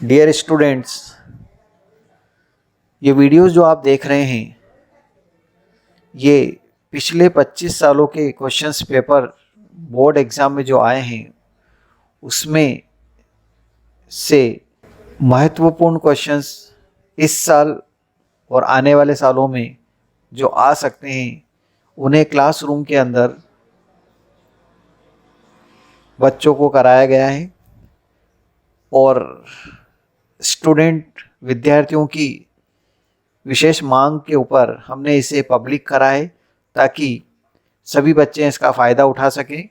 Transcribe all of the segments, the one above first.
Dear students, ये videos जो आप देख रहे हैं ये पिछले 25 सालों के क्वेश्चंस पेपर बोर्ड एग्ज़ाम में जो आए हैं उसमें से महत्वपूर्ण क्वेश्चंस इस साल और आने वाले सालों में जो आ सकते हैं उन्हें क्लासरूम के अंदर बच्चों को कराया गया है और स्टूडेंट विद्यार्थियों की विशेष मांग के ऊपर हमने इसे पब्लिक करा है ताकि सभी बच्चे इसका फ़ायदा उठा सकें।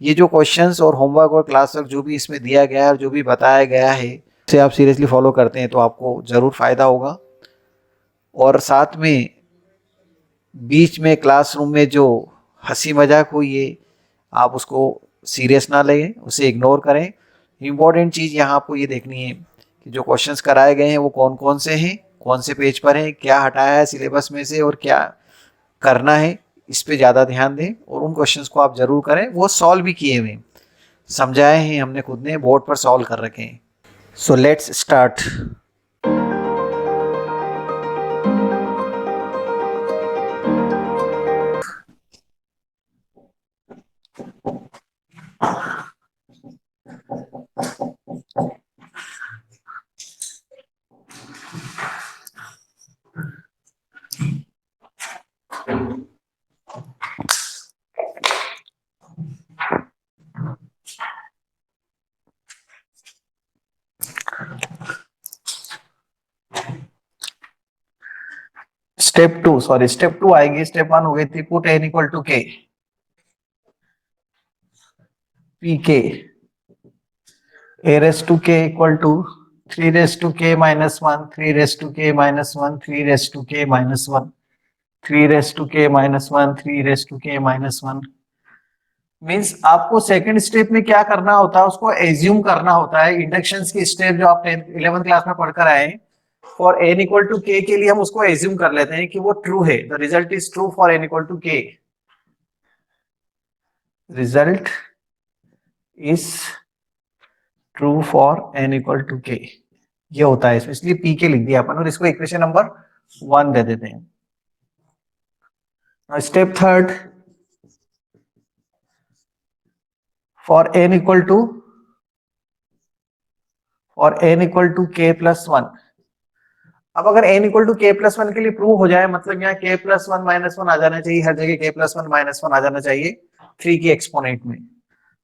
ये जो क्वेश्चंस और होमवर्क और क्लास वर्क जो भी इसमें दिया गया है और जो भी बताया गया है उसे आप सीरियसली फॉलो करते हैं तो आपको ज़रूर फ़ायदा होगा। और साथ में बीच में क्लासरूम में जो हंसी मजाक हुई है आप उसको सीरियस ना लें, उसे इग्नोर करें। इम्पॉर्टेंट चीज़ यहाँ आपको ये देखनी है कि जो क्वेश्चंस कराए गए हैं वो कौन कौन से हैं, कौन से पेज पर हैं, क्या हटाया है सिलेबस में से और क्या करना है, इस पे ज़्यादा ध्यान दें और उन क्वेश्चंस को आप ज़रूर करें। वो सॉल्व भी किए हुए समझाए हैं हमने, खुद ने बोर्ड पर सॉल्व कर रखे हैं। So let's start. Step two आएगी। स्टेप वन हो गई थी put n equal to k P k A raise to k equal to 3 raise to k minus one, 3 raise to k minus one, 3 raise to k minus one, 3 raise to k minus one, 3 raise to k minus one. Means आपको second step में क्या करना होता है, उसको assume करना होता है। इंडक्शन की स्टेप जो आप 11th क्लास में पढ़कर आए हैं, फॉर एन इक्वल टू के के लिए हम उसको एज्यूम कर लेते हैं कि वो ट्रू है। The result is true for n equal to k. Result is true for n equal to k, ये होता है इसमें, इसलिए पी के लिख दिया अपन और इसको इक्वेशन नंबर 1 दे देते हैं। Step third, for n equal to k plus one. अब अगर n equal to k plus one के लिए प्रूव हो जाए, मतलब यहाँ k plus one minus one आ जाना चाहिए, हर जगह k plus one minus one आ जाना चाहिए 3 के एक्सपोनेंट में।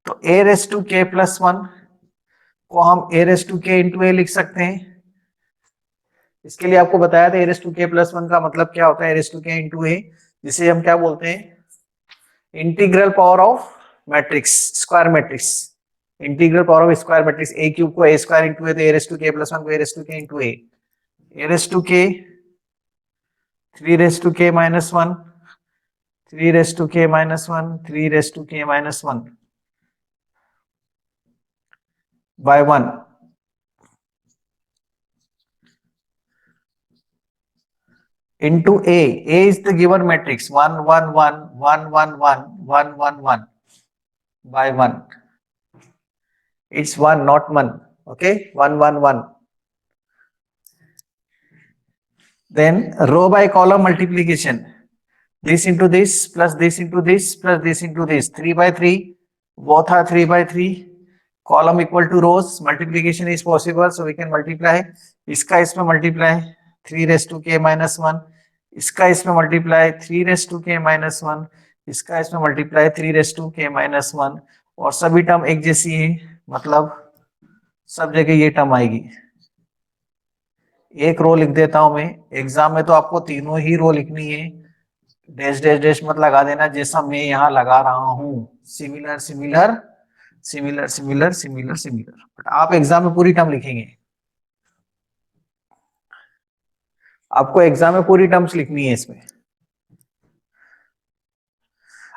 तो a raise to k plus one को हम a raise to k into a लिख सकते हैं। इसके लिए आपको बताया था a raise to k plus one का मतलब क्या होता है, a raise to k into A, जिसे हम क्या बोलते हैं, integral power of matrix, square matrix. Integral power of square matrix, a cube को a स्क्वायर इंटू ए, तो a raise to k plus one को a raise to k into A, a raise to k 3 raise to k minus one, 3 raise to k minus one, 3 raise to k minus one by one. Into A is the given matrix 1 1 1 1 1 1 1 1 1 by 1. It's 1 not 1. Okay, 1 1 1. Then row by column multiplication, this into this plus this into this plus this into this, 3 by 3, both are 3 by 3, column equal to rows, multiplication is possible so we can multiply, इसका इसमें multiply 3 raised to k minus 1, इसका इसमें multiply 3 raise to k minus one, इसका इसमें multiply 3 raise to k minus one, और सभी term एक जैसी है, मतलब सब जगह ये टर्म आएगी। एक रो लिख देता हूं मैं, एग्जाम में तो आपको तीनों ही रो लिखनी है, डैश डैश डैश मत लगा देना जैसा मैं यहां लगा रहा हूं, similar similar similar similar similar similar, but आप एग्जाम में पूरी टर्म लिखेंगे। आपको एग्जाम में पूरी टर्म्स लिखनी है इसमें।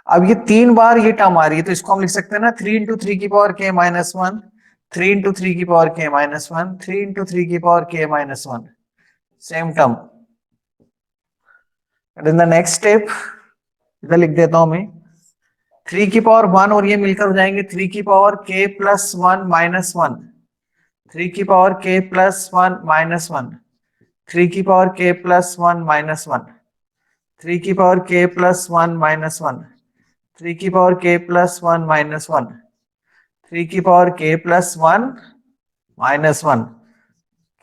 अब ये 3 बार ये टर्म आ रही है तो इसको हम लिख सकते हैं ना 3 इंटू 3 की power k minus one, 3 into 3 की power k minus one, 3 into 3 की power k minus one, same term. In the next step इधर लिख देता हूं मैं, 3 की पावर 1 और ये मिलकर हो जाएंगे 3 की power k plus one minus one, 3 की पावर k प्लस 1 माइनस 1, 3 की पावर k प्लस 1 माइनस 1, 3 की पावर k प्लस 1 माइनस 1, 3 की पावर k प्लस 1 माइनस 1, 3 की power k plus 1 minus 1,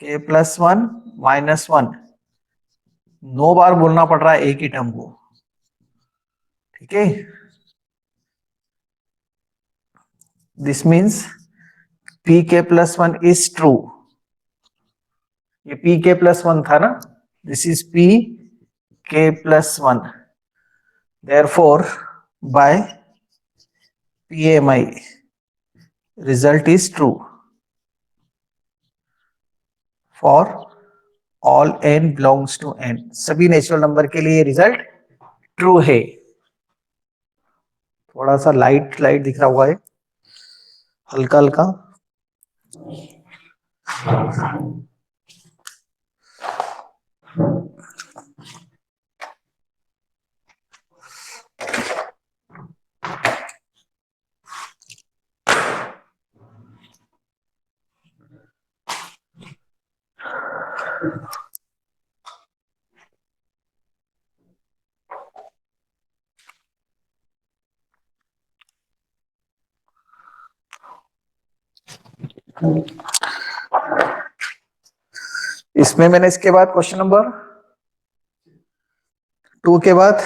k plus 1 minus 1। 9 बार बोलना पड़ रहा है एक ही टर्म को, ठीक है। दिस मीन्स पी के प्लस 1 इज ट्रू। ये पी के प्लस 1 था ना, दिस इज पी के plus 1, therefore by PMI result is true for all n belongs to n। सभी नेचुरल नंबर के लिए रिजल्ट ट्रू है। थोड़ा सा लाइट लाइट दिख रहा हुआ है, हल्का हल्का। इसमें मैंने इसके बाद क्वेश्चन नंबर 2 के बाद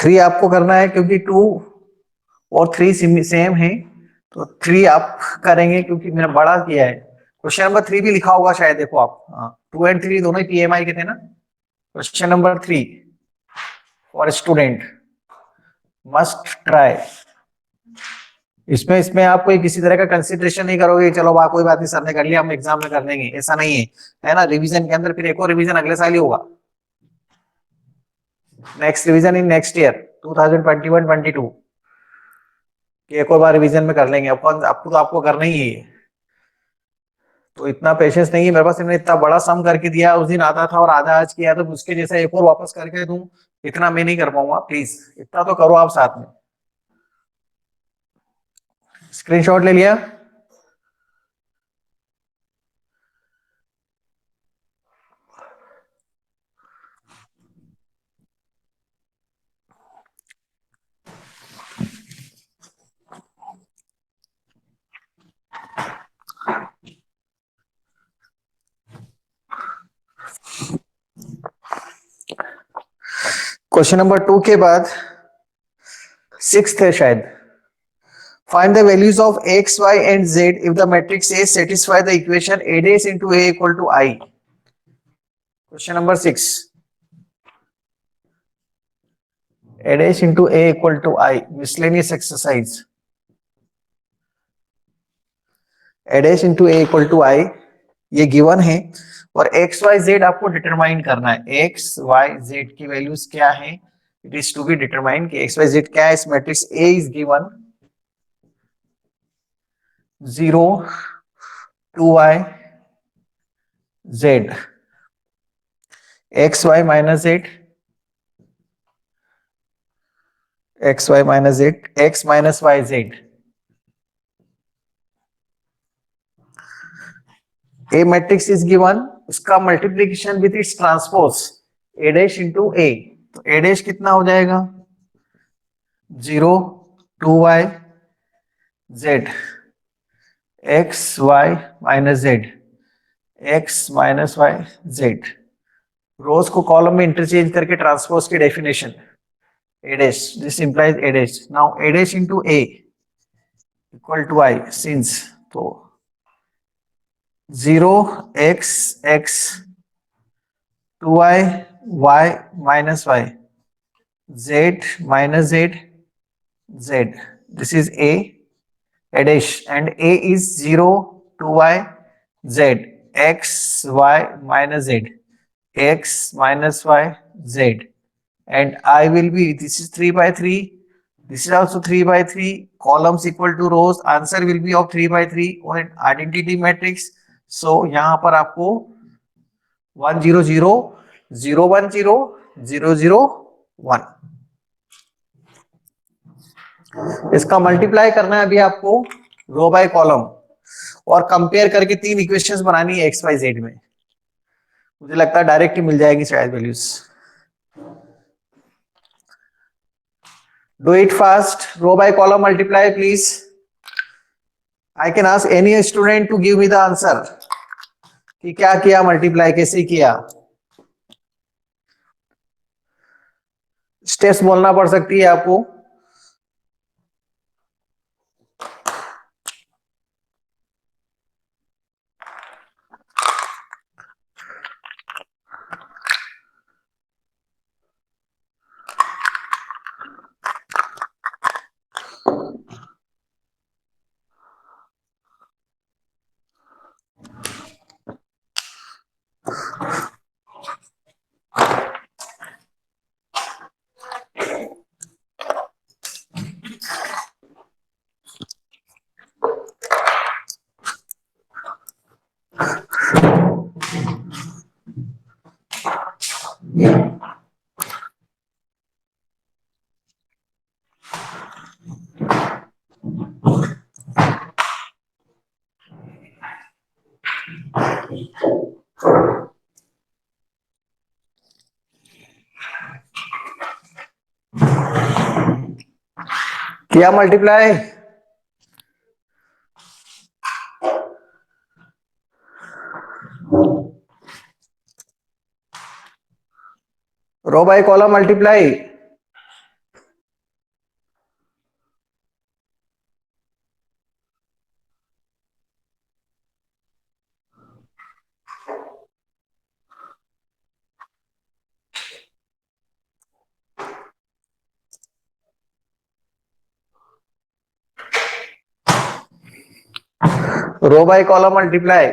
3 आपको करना है, क्योंकि 2 और 3 सेम है, तो 3 आप करेंगे क्योंकि मैंने बड़ा किया है। क्वेश्चन नंबर 3 भी लिखा होगा शायद, देखो आप, 2 एंड 3 दोनों ही PMI के थे ना। Question number 3 for student must try. इसमें इसमें आप कोई किसी तरह का कंसिडरेशन नहीं करोगे, चलो वाह कोई बात नहीं सर ने कर लिया हम एग्जाम में कर लेंगे, ऐसा नहीं है ना। रिवीजन के अंदर फिर एक और रिवीजन अगले साल ही होगा, next revision in next year 2021-22 कि एक और बार रिवीजन में कर लेंगे। आपको तो आपको करना ही है, तो इतना पेशेंस नहीं है मेरे पास। इन्होंने इतना बड़ा सम करके दिया, उस दिन आधा था और आधा आज किया, तो उसके जैसा एक और वापस करके दूं, इतना मैं नहीं कर पाऊंगा। प्लीज इतना तो करो आप साथ में। स्क्रीनशॉट ले लिया? क्वेश्चन नंबर 2 के बाद 6th है शायद। Find the values of x, y and z if the matrix A satisfy the equation A dash into A equal to I। Question number 6, A dash into A equal to I, miscellaneous exercise। A dash into A equal to I ये given है, और x y z आपको determine करना है। x y z की values क्या है, it is to be determine कि x y z क्या है। इस matrix A is given 0 2y z, x y minus z, x y minus z, x minus y z। A matrix is given, उसका multiplication with its transpose A dash into A, तो A dash कितना हो जाएगा 0 2y z, x y minus z, x minus y z। रोज को column में interchange करके transpose की definition A dash, this implies A dash। now A dash into A equal to I, since तो 0 x x 2y y minus y z minus z z, this is A dash, and A is 0 2y z, x y minus z, x minus y z, and I will be, this is 3 by 3, this is also 3 by 3, columns equal to rows, answer will be of 3 by 3 और identity matrix। so यहाँ पर आपको 1 0 0 0 1 0 0 0 1 इसका multiply करना है अभी आपको रो by column. और कंपेयर करके 3 इक्वेशंस बनानी है एक्स वाई जेड में। मुझे लगता है डायरेक्ट ही मिल जाएगी शायद values. Do it fast, row by column multiply please. I can ask any student to give me the answer कि क्या किया मल्टीप्लाई, कैसे किया। स्टेप्स बोलना पड़ सकती है आपको। किया multiply. Row by column multiply. Row by column multiply.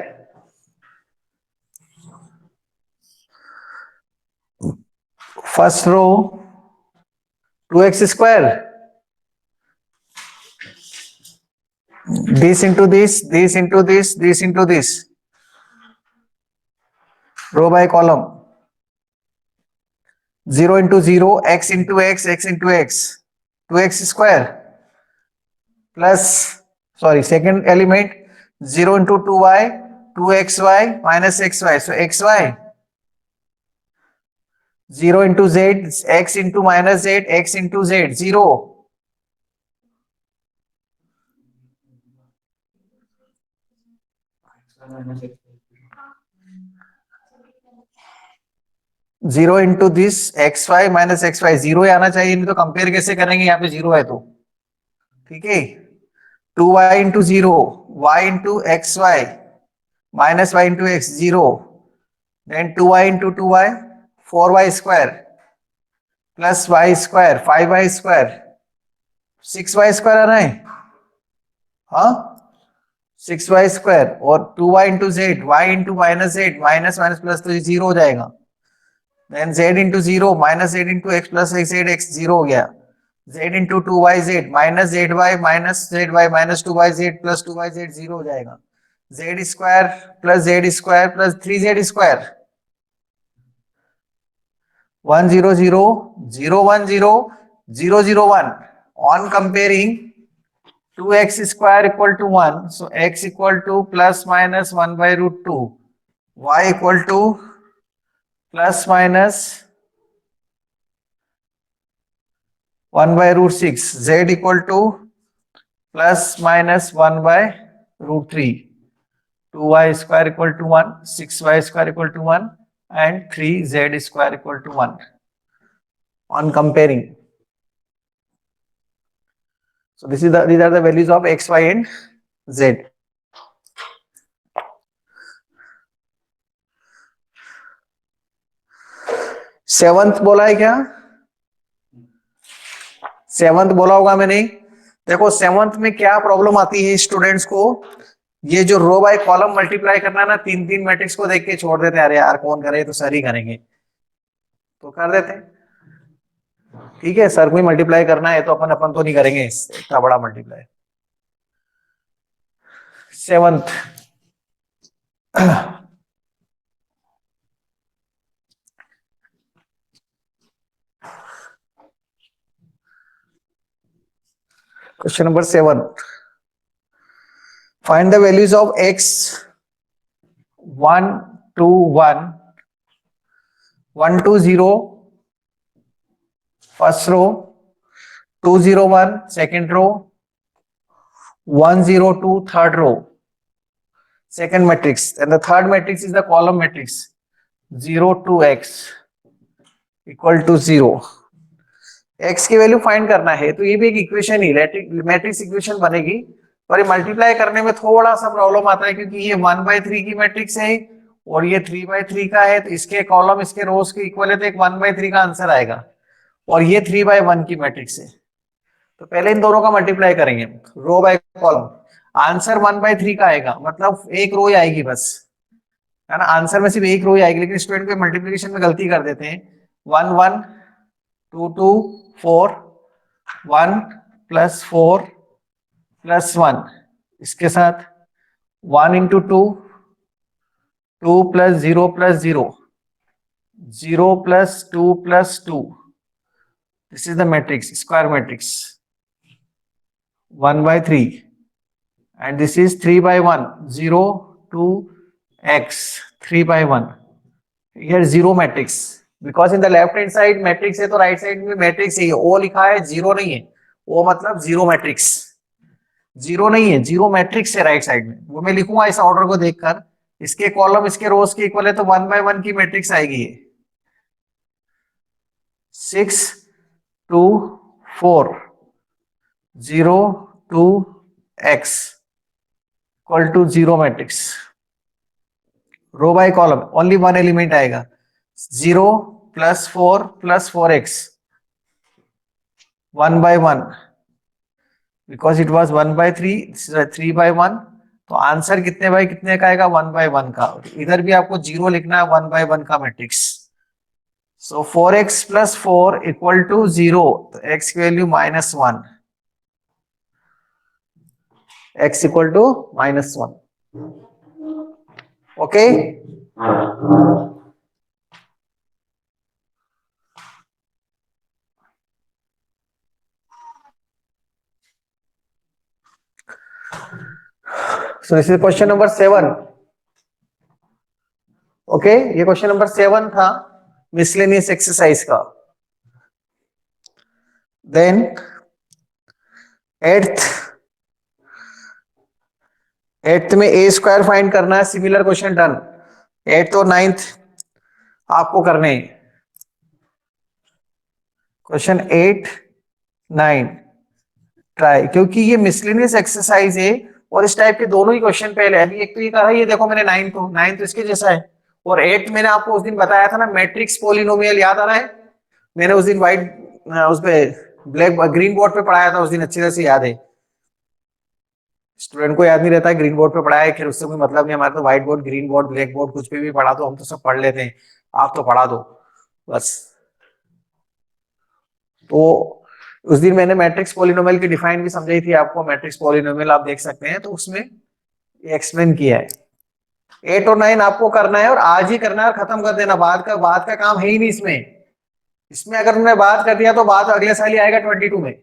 First row 2x square, this into this, this into this, this into this, row by column, 0 into 0, x into x, x into x, 2x square plus, sorry, second element 0 into 2y, 2xy minus xy, so xy, 0 into z, x into minus z, x into z, 0. 0 into this x y minus x y, zero ही आना चाहिए, नहीं तो compare कैसे करेंगे, यहाँ पे zero है तो। ठीक है, 2y into zero, y into x y minus y into x, zero, then 2y into 2y, 4y square plus y square, 5y square, 6y square आना है, हाँ 6y स्क्वायर, और 2y into z, y into minus z, minus minus plus तो ये zero हो जाएगा, then z into zero minus z into x plus x, z x zero हो गया, z into 2yz minus z Y minus 2yz plus 2yz zero हो जाएगा, z square plus 3z square, 1 0 0 0 1 0 0 0 1, on comparing 2x square equal to 1, so x equal to plus minus 1 by root 2, y equal to plus minus 1 by root 6, z equal to plus minus 1 by root 3, 2y square equal to 1, 6y square equal to 1 and 3z square equal to 1 on comparing. So these are the values of x, y and z. Seventh बोला है क्या? Seventh बोला होगा मैंने। देखो seventh में क्या problem आती है स्टूडेंट्स को, ये जो रो बाय कॉलम मल्टीप्लाई करना है ना, तीन तीन मैट्रिक्स को देख के छोड़ देते हैं, अरे यार कौन करे, तो सर ही करेंगे, तो कर देते हैं। ठीक है, सर को ही मल्टीप्लाई करना है तो अपन अपन तो नहीं करेंगे इतना बड़ा multiply. Seventh, question number 7, Find the values of x 1, 2, 1, 1, 2, 0, first row, 2, 0, 1, second row, 1, 0, 2, third row, second matrix, and the third matrix is the column matrix 0, 2, x equal to 0. x की वैल्यू फाइंड करना है, तो ये भी एक equation ही matrix equation बनेगी, पर ये मल्टीप्लाई करने में थोड़ा सा प्रॉब्लम आता है क्योंकि ये 1/3 की मैट्रिक्स है और ये 3/3 का है, तो इसके कॉलम इसके रोज के इक्वल है, तो एक 1/3 का आंसर आएगा, और ये 3/1 की मैट्रिक्स है, तो पहले इन दोनों का मल्टीप्लाई करेंगे रो बाय कॉलम, आंसर 1/3 का आएगा, मतलब एक रो ही आएगी बस, है ना, आंसर में सिर्फ एक रो ही आएगी, लेकिन स्टूडेंट को मल्टीप्लिकेशन में गलती कर देते हैं, 1 1 2 2 4 1 + 4 + 1, इसके साथ 1 × 2 2 + 0 + 0 0 + 2 + 2, this is the matrix, square matrix 1/3, and this is 3/1 0 2 x 3/1, here zero matrix, because in the left hand side matrix है तो right side में matrix है, ओ लिखा है, जीरो नहीं है, ओ मतलब जीरो मैट्रिक्स, जीरो नहीं है, जीरो मैट्रिक्स है राइट साइड में, वो मैं लिखूंगा इस ऑर्डर को देखकर, इसके कॉलम इसके रोज के इक्वल है, तो 1/1 की मैट्रिक्स आएगी ये 6 2 4 0 2 x equal to zero matrix, row by column only one element आएगा, 0 + 4 + 4x 1/1, बिकॉज इट वॉज 1/3, 3/1, तो आंसर कितने बाय कितने का आएगा, 1/1 का, इधर भी आपको जीरो लिखना है, 1/1 का matrix, so 4x + 4 equal to 0, तो x की value -1, x equal to -1, okay. So this is question number 7. Okay, ये क्वेश्चन नंबर 7 था मिसलेनियस एक्सरसाइज का। देन एट्थ में ए स्क्वायर फाइंड करना है, सिमिलर क्वेश्चन डन। 8th और 9th आपको करने हैं। क्वेश्चन 8 9 ट्राई, क्योंकि ये मिसलेनियस एक्सरसाइज है और इस टाइप के दोनों ही क्वेश्चन पहले, अभी एक तो ये कहा, ये देखो मैंने 9 तो इसके जैसा है, और 8 मैंने आपको उस दिन बताया था ना मैट्रिक्स पॉलिनोमियल, याद आ रहा है, मैंने उस दिन उस पे ग्रीन बोर्ड पे पढ़ाया था उस दिन, अच्छी तरह से याद है। स्टूडेंट को याद नहीं रहता है, ग्रीन बोर्ड पे पढ़ाया है, फिर उससे कोई मतलब नहीं, हमारे तो white board green board black board कुछ पे भी पढ़ा दो हम तो सब पढ़ लेते हैं, आप तो पढ़ा दो बस। तो उस दिन मैंने मैट्रिक्स पॉलिनोमियल की डिफाइन भी समझाई थी आपको, मैट्रिक्स पॉलिनोमियल आप देख सकते हैं, तो उसमें एक्सप्लेन किया है। 8 और 9 आपको करना है और आज ही करना है और खत्म कर देना, बाद का काम है ही नहीं इसमें। इसमें अगर तुमने बात कर दिया तो बाद अगले साल ही आएगा 22 में।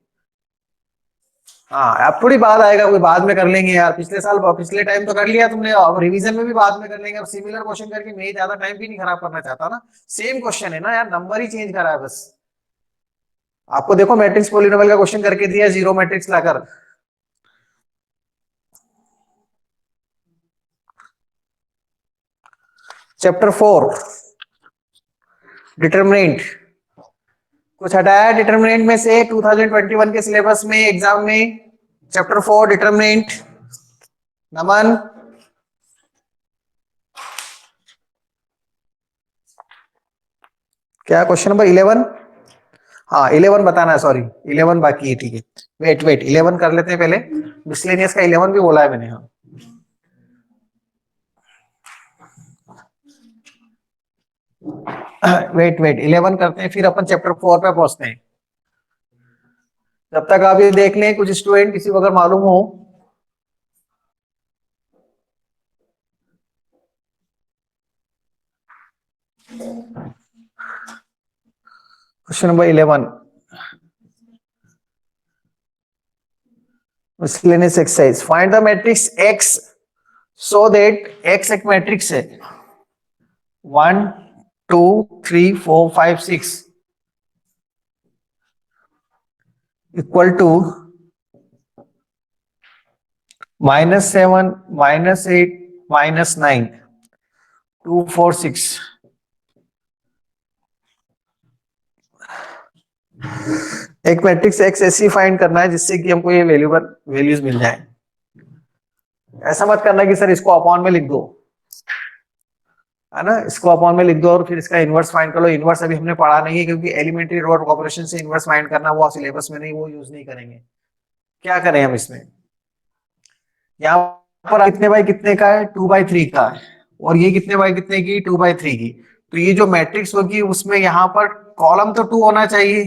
हाँ, अब थोड़ी बाद आएगा, कोई बाद में कर लेंगे यार, पिछले साल पिछले टाइम तो कर लिया तुमने, अब रिवीजन में भी बाद में कर लेंगे। अब सिमिलर क्वेश्चन करके मैं ज्यादा टाइम भी नहीं खराब करना चाहता ना, सेम क्वेश्चन है ना यार, नंबर ही चेंज करा है बस। आपको देखो मैट्रिक्स पॉलिनोमियल का क्वेश्चन करके दिया, जीरो मैट्रिक्स लाकर। चैप्टर 4 डिटरमिनेंट, कुछ हटाया डिटरमिनेंट में से 2021 के सिलेबस में एग्जाम में। चैप्टर 4 डिटरमिनेंट, नमन क्या क्वेश्चन नंबर 11, हाँ 11 बताना है, सॉरी 11 बाकी है, ठीक है, वेट 11 कर लेते हैं पहले, मिसलेनियस का 11 भी बोला है मैंने, हाँ वेट 11 करते हैं, फिर अपन चैप्टर 4 पे पहुंचते हैं। जब तक आप ये देख लें, कुछ स्टूडेंट किसी को अगर मालूम हो, question number 11, miscellaneous exercise, find the matrix x so that x एक मैट्रिक्स है 1 2 3 4 5 6 इक्वल टू -7 -8 -9 2 4 6। एक मैट्रिक्स एक्स ऐसी फाइंड करना है जिससे कि हमको ये वैल्यूज मिल जाए। ऐसा मत करना कि सर इसको अपॉन में लिख दो, है ना, इसको अपॉन में लिख दो और फिर इसका इनवर्स फाइंड कर लो। इनवर्स अभी हमने पढ़ा नहीं है क्योंकि एलिमेंट्री डॉट ऑपरेशन से इनवर्स फाइंड करना वो सिलेबस में नहीं, वो यूज नहीं करेंगे। क्या करें हम इसमें, यहाँ पर कितने बाई कितने का है, 2/3 का है, और ये कितने बाई कितने की, 2/3 की। तो ये जो मैट्रिक्स होगी उसमें यहाँ पर कॉलम तो 2 होना चाहिए।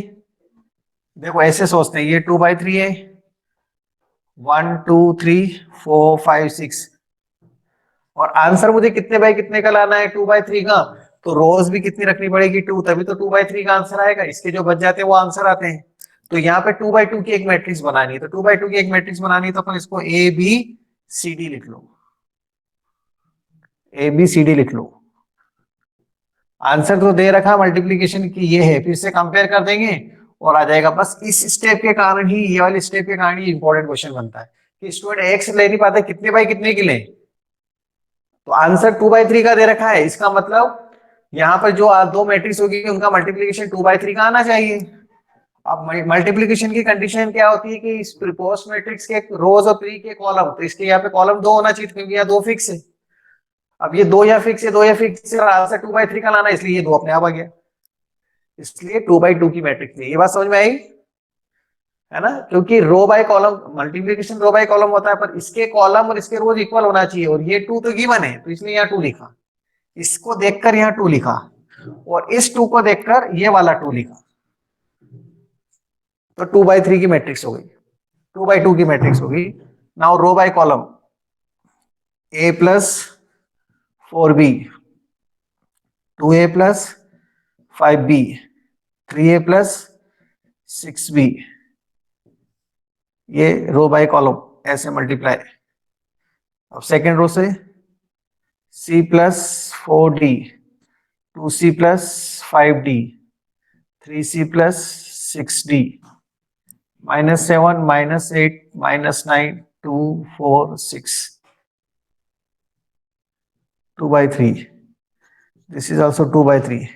देखो ऐसे सोचते हैं, ये 2/3 है, 1 2 3 4 5 6, और आंसर मुझे कितने बाई कितने का लाना है, 2/3 का। तो रोज भी कितनी रखनी पड़ेगी, 2, तभी तो 2/3 का आंसर आएगा। इसके जो बच जाते हैं वो आंसर आते हैं। तो यहाँ पे 2/2 की एक मैट्रिक्स बनानी है, तो 2/2 की एक मैट्रिक्स बनानी है तो अपन इसको ए बी सी डी लिख लो, ए बी सी डी लिख लो। आंसर तो दे रखा मल्टीप्लीकेशन की ये है, फिर से कंपेयर कर देंगे और आ जाएगा। बस इस स्टेप के कारण ही, ये वाले स्टेप के कारण ही इंपॉर्टेंट क्वेश्चन बनता है कि स्टूडेंट एक्स ले नहीं पाते, कितने बाई कितने की ले। तो आंसर 2/3 का दे रखा है, इसका मतलब यहाँ पर जो दो मैट्रिक्स होगी उनका मल्टीप्लीकेशन 2/3 का आना चाहिए। अब मल्टीप्लीकेशन की कंडीशन क्या होती है कि इस पोस्ट मैट्रिक्स के रोज और प्री के कॉलम, तो इसके यहाँ पे कॉलम 2 होना चाहिए क्योंकि यहाँ 2 फिक्स है। अब ये 2 या फिक्स है, 2 या फिक्स है, और आंसर 2/3 का लाना, इसलिए ये 2 अपने आप आ गया। इसलिए 2/2 की मैट्रिक्स थी। ये बात समझ में आई, है ना, क्योंकि row by column, multiplication row by column होता है, पर इसके कॉलम और इसके रोज इक्वल होना चाहिए, और ये 2 तो गिवन है तो इसलिए यहाँ 2 लिखा। इसको देखकर यहाँ 2 लिखा, और इस 2 को देखकर ये वाला 2 लिखा, तो 2/3 की मैट्रिक्स हो गई, 2/2 की मैट्रिक्स होगी। Now row by column, a plus 4b, 2a plus 5b, 3a plus 6b, ये रो बाय कॉलम ऐसे मल्टीप्लाई। अब सेकेंड रो से c plus 4d, 2c plus 5d, 3c plus 6d, -7 -8 -9 2 4 6, 2/3। This is also 2/3।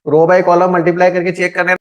Row by column multiply करके check करने